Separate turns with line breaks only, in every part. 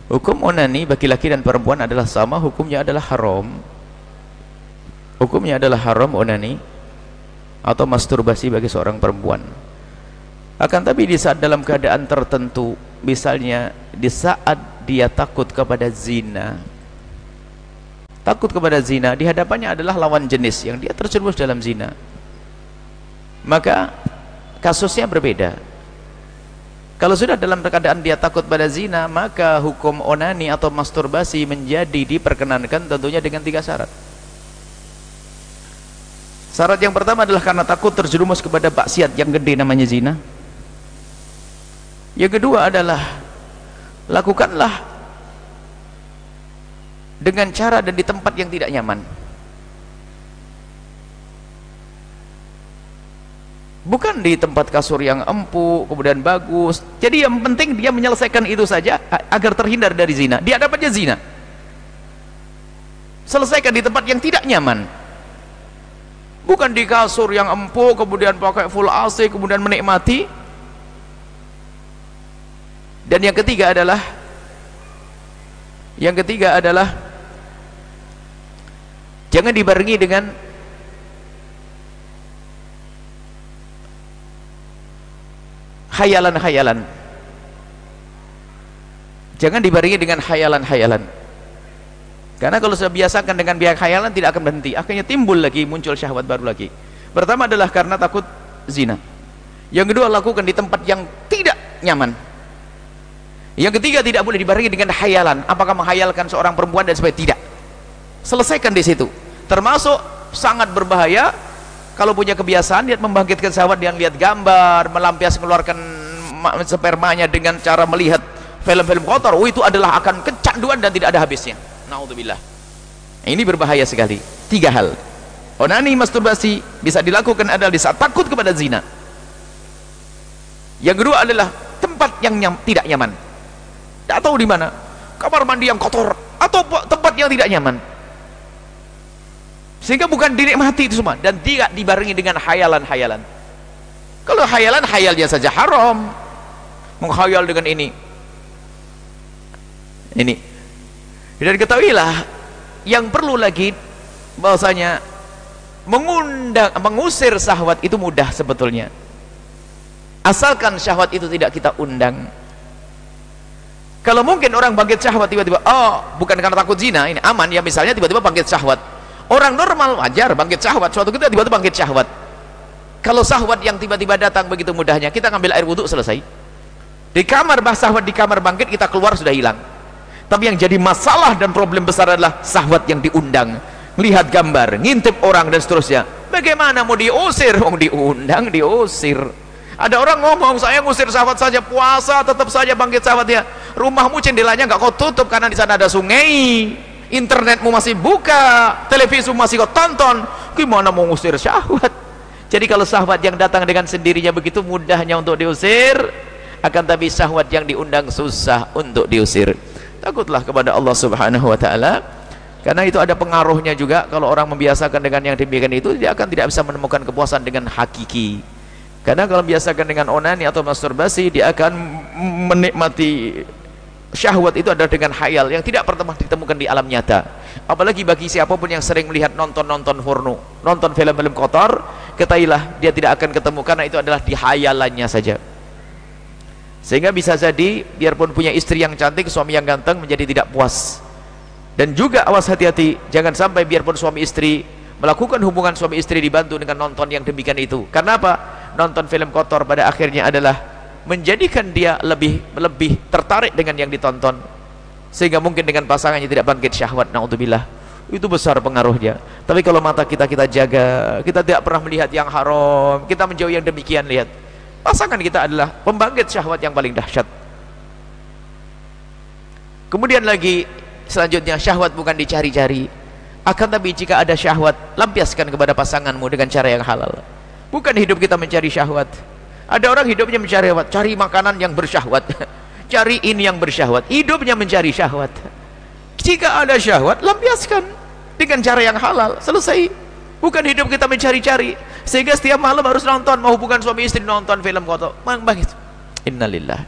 Hukum onani bagi laki dan perempuan adalah sama, hukumnya adalah haram. Hukumnya adalah haram onani atau masturbasi bagi seorang perempuan. Akan tapi di saat dalam keadaan tertentu, misalnya di saat dia takut kepada zina, di hadapannya adalah lawan jenis yang dia terjerumus dalam zina, maka kasusnya berbeda. Kalau sudah dalam keadaan dia takut pada zina, maka hukum onani atau masturbasi menjadi diperkenankan, tentunya dengan 3 syarat. Syarat yang pertama adalah karena takut terjerumus kepada maksiat yang gede namanya zina. Yang kedua adalah lakukanlah dengan cara dan di tempat yang tidak nyaman. Bukan di tempat kasur yang empuk kemudian bagus. Jadi yang penting dia menyelesaikan itu saja agar terhindar dari zina. Dia dapatnya zina, selesaikan di tempat yang tidak nyaman. Bukan di kasur yang empuk kemudian pakai full AC kemudian menikmati. Dan yang ketiga adalah jangan dibarengi dengan khayalan-khayalan. Jangan dibarengi dengan khayalan-khayalan. Karena kalau sudah biasakan dengan biar khayalan, tidak akan berhenti. Akhirnya timbul lagi, muncul syahwat baru lagi. Pertama adalah karena takut zina. Yang kedua, lakukan di tempat yang tidak nyaman. Yang ketiga, tidak boleh dibarengi dengan khayalan. Apakah menghayalkan seorang perempuan dan sebagainya? Tidak. Selesaikan di situ. Termasuk sangat berbahaya kalau punya kebiasaan lihat membangkitkan syahwat dengan lihat gambar, melampiaskan mengeluarkan spermanya dengan cara melihat film-film kotor. Itu adalah akan kecanduan dan tidak ada habisnya. Naudzubillah. Ini berbahaya sekali. 3 hal. Onani, masturbasi bisa dilakukan adalah di saat takut kepada zina. Yang kedua adalah tempat yang tidak nyaman. Tidak tahu di mana, kamar mandi yang kotor atau tempat yang tidak nyaman, sehingga bukan dinikmati itu semua. Dan tidak dibarengi dengan khayalan-khayalan. Kalau khayalan, khayalnya saja haram. Menghayal dengan ini. Dan ketahuilah yang perlu lagi bahwasanya mengusir syahwat itu mudah sebetulnya, asalkan syahwat itu tidak kita undang. Kalau mungkin orang bangkit syahwat tiba-tiba, bukan karena takut zina, ini aman ya, misalnya tiba-tiba bangkit syahwat. Orang normal wajar bangkit syahwat, suatu ketika tiba-tiba bangkit syahwat. Kalau syahwat yang tiba-tiba datang begitu mudahnya, kita ngambil air wudhu selesai. Di kamar syahwat di kamar bangkit, kita keluar sudah hilang. Tapi yang jadi masalah dan problem besar adalah syahwat yang diundang, lihat gambar, ngintip orang dan seterusnya. Bagaimana mau diusir? Diundang, diusir. Ada orang ngomong, saya ngusir syahwat saja, puasa tetap saja bangkit syahwatnya. Rumahmu jendelanya nggak kau tutup karena di sana ada sungai, internetmu masih buka, televisimu masih kau tonton, gimana mau ngusir syahwat? Jadi kalau syahwat yang datang dengan sendirinya begitu mudahnya untuk diusir, akan tapi syahwat yang diundang susah untuk diusir. Takutlah kepada Allah Subhanahu wa ta'ala, karena itu ada pengaruhnya juga. Kalau orang membiasakan dengan yang demikian itu, dia akan tidak bisa menemukan kepuasan dengan hakiki. Karena kalau biasakan dengan onani atau masturbasi, dia akan menikmati syahwat itu adalah dengan khayal yang tidak pernah ditemukan di alam nyata. Apalagi bagi siapapun yang sering melihat nonton porno, nonton film-film kotor, ketahuilah dia tidak akan ketemu, karena itu adalah di khayalannya saja. Sehingga bisa jadi biarpun punya istri yang cantik, suami yang ganteng, menjadi tidak puas. Dan juga awas, hati-hati, jangan sampai biarpun suami istri melakukan hubungan suami istri dibantu dengan nonton yang demikian itu. Karena apa? Nonton film kotor pada akhirnya adalah menjadikan dia lebih tertarik dengan yang ditonton, sehingga mungkin dengan pasangannya tidak bangkit syahwat. Naudzubillah. Itu besar pengaruhnya. Tapi kalau mata kita jaga, kita tidak pernah melihat yang haram, kita menjauhi yang demikian, lihat pasangan kita adalah pembangkit syahwat yang paling dahsyat. Kemudian lagi selanjutnya, syahwat bukan dicari-cari, akan tapi jika ada syahwat, lampiaskan kepada pasanganmu dengan cara yang halal. Bukan hidup kita mencari syahwat. Ada orang hidupnya mencari syahwat, cari makanan yang bersyahwat, cari ini yang bersyahwat, hidupnya mencari syahwat. Jika ada syahwat, lampiaskan dengan cara yang halal, selesai. Bukan hidup kita mencari-cari, sehingga setiap malam harus nonton, mau hubungan suami istri nonton film kotor. Begitu. Innalillah.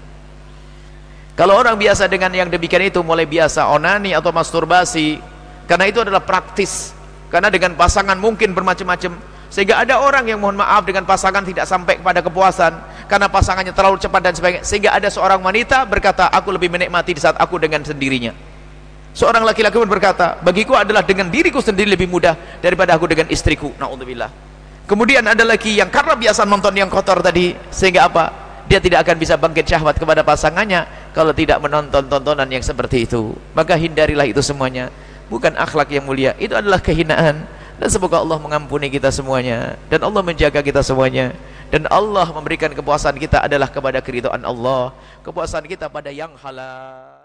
Kalau orang biasa dengan yang demikian itu, mulai biasa onani atau masturbasi, karena itu adalah praktis, karena dengan pasangan mungkin bermacam-macam, sehingga ada orang yang mohon maaf dengan pasangan tidak sampai kepada kepuasan karena pasangannya terlalu cepat dan sebagainya, sehingga ada seorang wanita berkata, aku lebih menikmati di saat aku dengan sendirinya. Seorang laki-laki pun berkata, bagiku adalah dengan diriku sendiri lebih mudah daripada aku dengan istriku. Na'udzubillah. Kemudian ada lagi yang karena biasa nonton yang kotor tadi, sehingga apa? Dia tidak akan bisa bangkit syahwat kepada pasangannya kalau tidak menonton tontonan yang seperti itu. Maka hindarilah itu semuanya. Bukan akhlak yang mulia, itu adalah kehinaan. Dan semoga Allah mengampuni kita semuanya, dan Allah menjaga kita semuanya, dan Allah memberikan kepuasan kita adalah kepada keridhaan Allah, kepuasan kita pada yang halal.